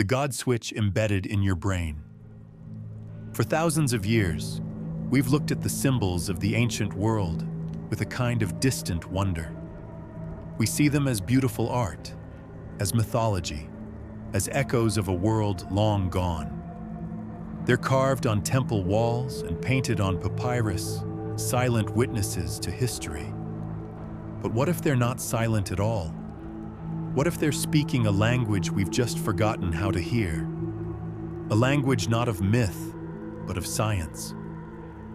the God switch embedded in your brain. For thousands of years, we've looked at the symbols of the ancient world with a kind of distant wonder. We see them as beautiful art, as mythology, as echoes of a world long gone. They're carved on temple walls and painted on papyrus, silent witnesses to history. But what if they're not silent at all? What if they're speaking a language we've just forgotten how to hear? A language not of myth, but of science.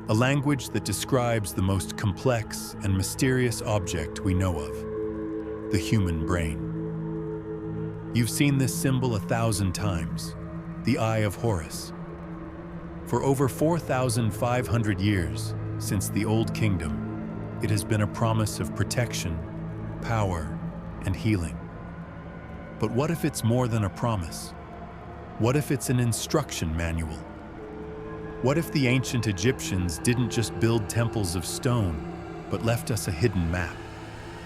A language that describes the most complex and mysterious object we know of, the human brain. You've seen this symbol 1,000 times, the Eye of Horus. For over 4,500 years, since the Old Kingdom, it has been a promise of protection, power, and healing. But what if it's more than a promise? What if it's an instruction manual? What if the ancient Egyptians didn't just build temples of stone, but left us a hidden map,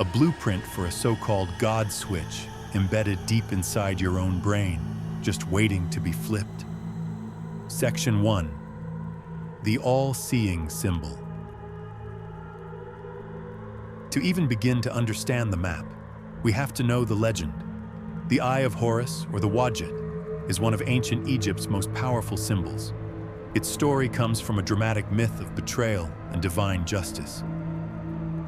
a blueprint for a so-called God switch embedded deep inside your own brain, just waiting to be flipped? Section 1. The all-seeing symbol. To even begin to understand the map, we have to know the legend. The Eye of Horus, or the Wadjet, is one of ancient Egypt's most powerful symbols. Its story comes from a dramatic myth of betrayal and divine justice.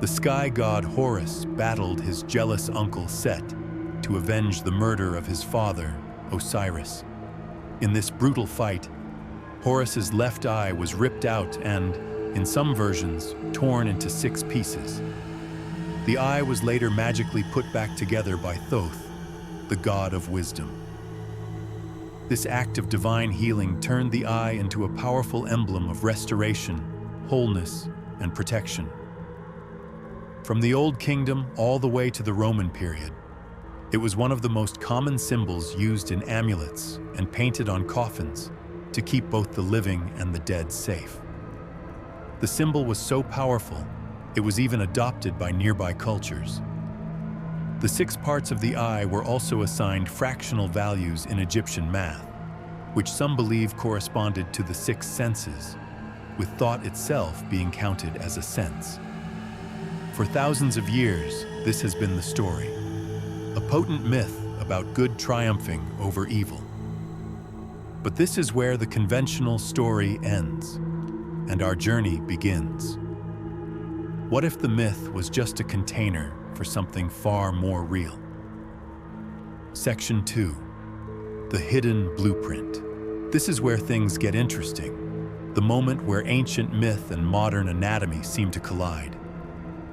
The sky god Horus battled his jealous uncle Set to avenge the murder of his father, Osiris. In this brutal fight, Horus's left eye was ripped out and, in some versions, torn into 6 pieces. The eye was later magically put back together by Thoth, the god of wisdom. This act of divine healing turned the eye into a powerful emblem of restoration, wholeness, and protection. From the Old Kingdom all the way to the Roman period, it was one of the most common symbols used in amulets and painted on coffins to keep both the living and the dead safe. The symbol was so powerful, it was even adopted by nearby cultures. The 6 parts of the eye were also assigned fractional values in Egyptian math, which some believe corresponded to the 6 senses, with thought itself being counted as a sense. For thousands of years, this has been the story, a potent myth about good triumphing over evil. But this is where the conventional story ends, and our journey begins. What if the myth was just a container for something far more real? Section 2. The hidden blueprint. This is where things get interesting, the moment where ancient myth and modern anatomy seem to collide.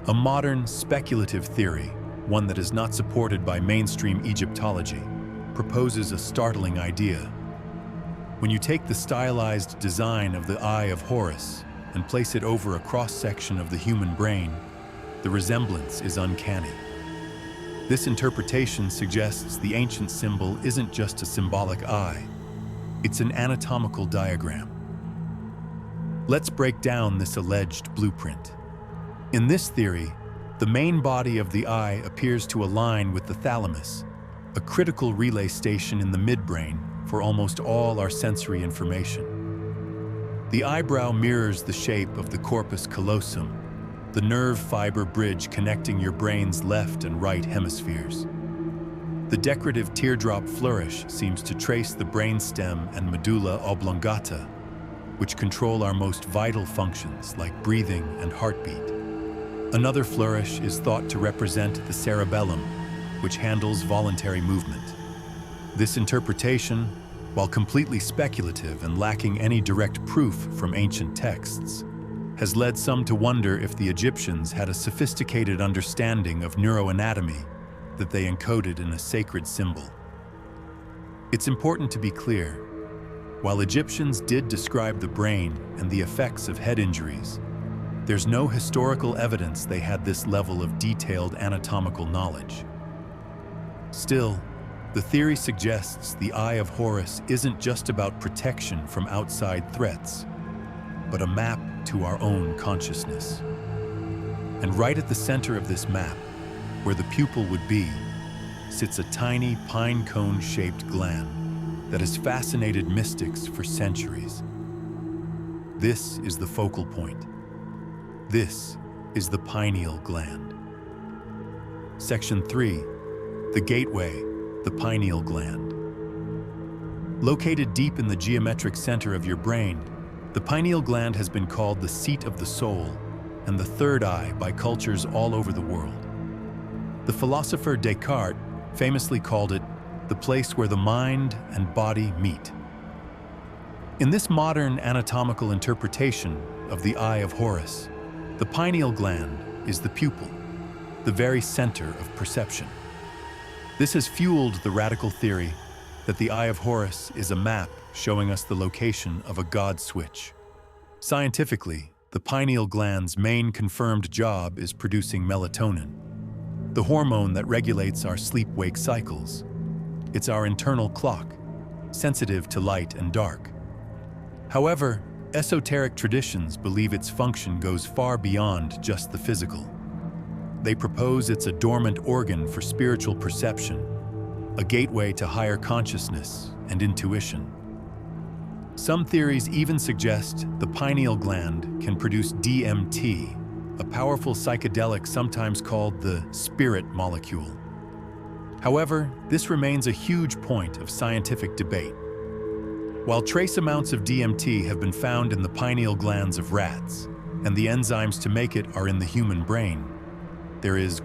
A modern, speculative theory, one that is not supported by mainstream Egyptology, proposes a startling idea. When you take the stylized design of the Eye of Horus and place it over a cross-section of the human brain, the resemblance is uncanny. This interpretation suggests the ancient symbol isn't just a symbolic eye, it's an anatomical diagram. Let's break down this alleged blueprint. In this theory, the main body of the eye appears to align with the thalamus, a critical relay station in the midbrain for almost all our sensory information. The eyebrow mirrors the shape of the corpus callosum, the nerve fiber bridge connecting your brain's left and right hemispheres. The decorative teardrop flourish seems to trace the brainstem and medulla oblongata, which control our most vital functions like breathing and heartbeat. Another flourish is thought to represent the cerebellum, which handles voluntary movement. This interpretation, while completely speculative and lacking any direct proof from ancient texts, has led some to wonder if the Egyptians had a sophisticated understanding of neuroanatomy that they encoded in a sacred symbol. It's important to be clear, while Egyptians did describe the brain and the effects of head injuries, there's no historical evidence they had this level of detailed anatomical knowledge. Still, the theory suggests the Eye of Horus isn't just about protection from outside threats, but a map to our own consciousness. And right at the center of this map, where the pupil would be, sits a tiny pine cone-shaped gland, that has fascinated mystics for centuries. This is the focal point. This is the pineal gland. Section 3. The gateway, the pineal gland. Located deep in the geometric center of your brain, the pineal gland has been called the seat of the soul and the third eye by cultures all over the world. The philosopher Descartes famously called it the place where the mind and body meet. In this modern anatomical interpretation of the Eye of Horus, the pineal gland is the pupil, the very center of perception. This has fueled the radical theory that the Eye of Horus is a map showing us the location of a God switch. Scientifically, the pineal gland's main confirmed job is producing melatonin, the hormone that regulates our sleep-wake cycles. It's our internal clock, sensitive to light and dark. However, esoteric traditions believe its function goes far beyond just the physical. They propose it's a dormant organ for spiritual perception, a gateway to higher consciousness and intuition. Some theories even suggest the pineal gland can produce DMT, a powerful psychedelic sometimes called the spirit molecule. However, this remains a huge point of scientific debate. While trace amounts of DMT have been found in the pineal glands of rats, and the enzymes to make it are in the human brain, there is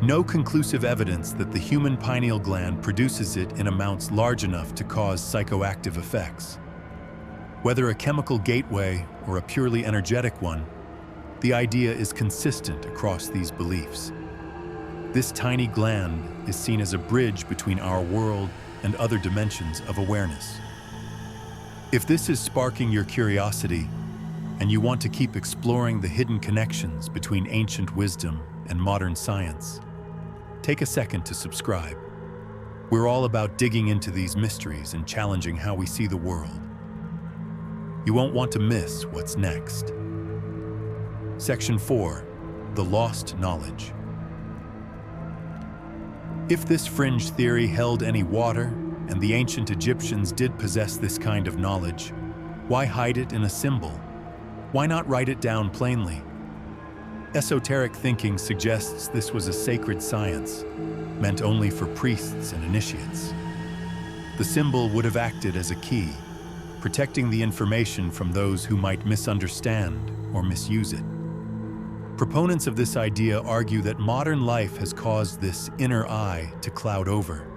no conclusive evidence that the human pineal gland produces it in amounts large enough to cause psychoactive effects. Whether a chemical gateway or a purely energetic one, the idea is consistent across these beliefs. This tiny gland is seen as a bridge between our world and other dimensions of awareness. If this is sparking your curiosity, and you want to keep exploring the hidden connections between ancient wisdom and modern science, take a second to subscribe. We're all about digging into these mysteries and challenging how we see the world. You won't want to miss what's next. Section 4. The Lost Knowledge. If this fringe theory held any water, and the ancient Egyptians did possess this kind of knowledge, why hide it in a symbol? Why not write it down plainly? Esoteric thinking suggests this was a sacred science, meant only for priests and initiates. The symbol would have acted as a key, protecting the information from those who might misunderstand or misuse it. Proponents of this idea argue that modern life has caused this inner eye to cloud over.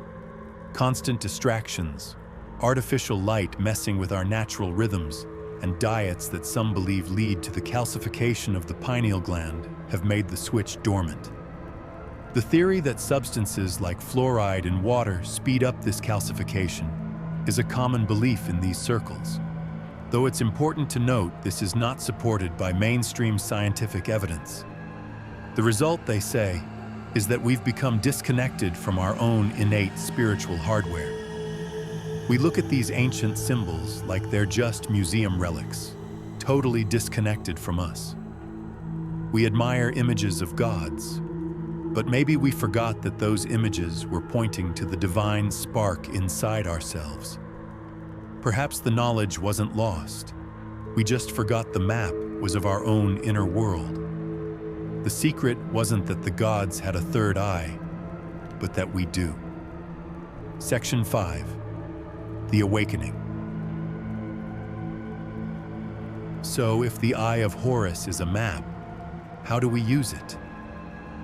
Constant distractions, artificial light messing with our natural rhythms, and diets that some believe lead to the calcification of the pineal gland have made the switch dormant. The theory that substances like fluoride in water speed up this calcification is a common belief in these circles. Though it's important to note this is not supported by mainstream scientific evidence. The result, they say, is that we've become disconnected from our own innate spiritual hardware. We look at these ancient symbols like they're just museum relics, totally disconnected from us. We admire images of gods, but maybe we forgot that those images were pointing to the divine spark inside ourselves. Perhaps the knowledge wasn't lost. We just forgot the map was of our own inner world. The secret wasn't that the gods had a third eye, but that we do. Section 5. The Awakening. So if the Eye of Horus is a map, how do we use it?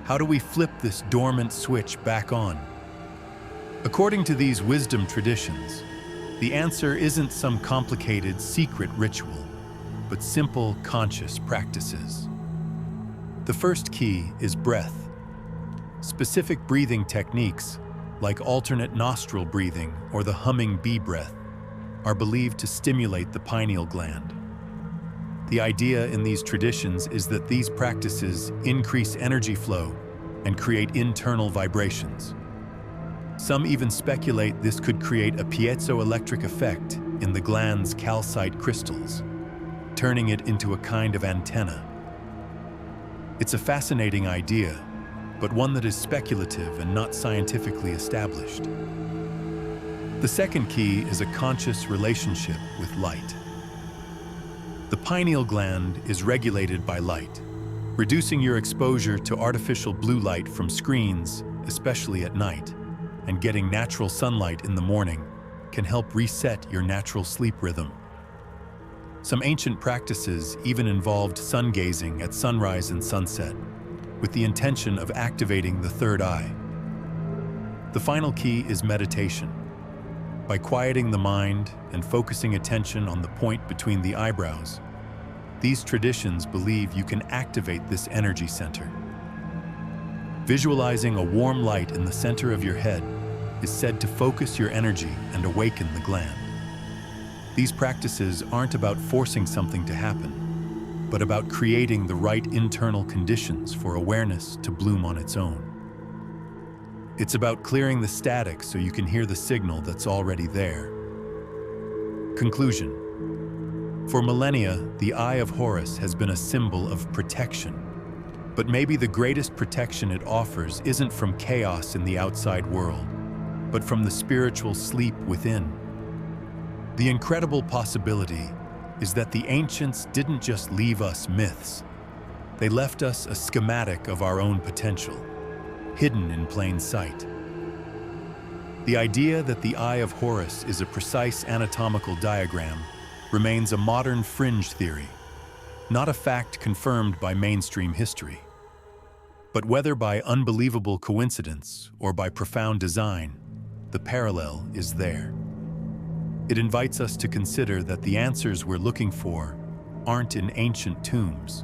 How do we flip this dormant switch back on? According to these wisdom traditions, the answer isn't some complicated secret ritual, but simple conscious practices. The first key is breath. Specific breathing techniques, like alternate nostril breathing or the humming bee breath, are believed to stimulate the pineal gland. The idea in these traditions is that these practices increase energy flow and create internal vibrations. Some even speculate this could create a piezoelectric effect in the gland's calcite crystals, turning it into a kind of antenna. It's a fascinating idea, but one that is speculative and not scientifically established. The second key is a conscious relationship with light. The pineal gland is regulated by light. Reducing your exposure to artificial blue light from screens, especially at night, and getting natural sunlight in the morning can help reset your natural sleep rhythm. Some ancient practices even involved sun gazing at sunrise and sunset, with the intention of activating the third eye. The final key is meditation. By quieting the mind and focusing attention on the point between the eyebrows, these traditions believe you can activate this energy center. Visualizing a warm light in the center of your head is said to focus your energy and awaken the gland. These practices aren't about forcing something to happen, but about creating the right internal conditions for awareness to bloom on its own. It's about clearing the static so you can hear the signal that's already there. Conclusion. For millennia, the Eye of Horus has been a symbol of protection. But maybe the greatest protection it offers isn't from chaos in the outside world, but from the spiritual sleep within. The incredible possibility is that the ancients didn't just leave us myths. They left us a schematic of our own potential, hidden in plain sight. The idea that the Eye of Horus is a precise anatomical diagram remains a modern fringe theory, not a fact confirmed by mainstream history. But whether by unbelievable coincidence or by profound design, the parallel is there. It invites us to consider that the answers we're looking for aren't in ancient tombs,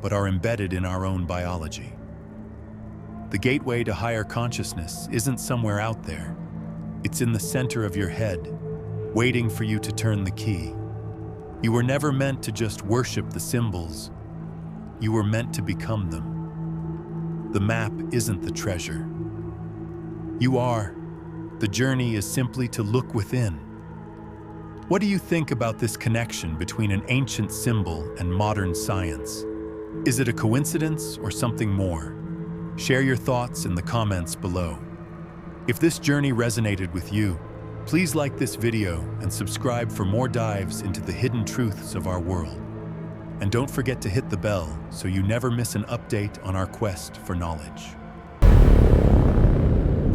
but are embedded in our own biology. The gateway to higher consciousness isn't somewhere out there. It's in the center of your head, waiting for you to turn the key. You were never meant to just worship the symbols. You were meant to become them. The map isn't the treasure. You are. The journey is simply to look within. What do you think about this connection between an ancient symbol and modern science? Is it a coincidence or something more? Share your thoughts in the comments below. If this journey resonated with you, please like this video and subscribe for more dives into the hidden truths of our world. And don't forget to hit the bell so you never miss an update on our quest for knowledge.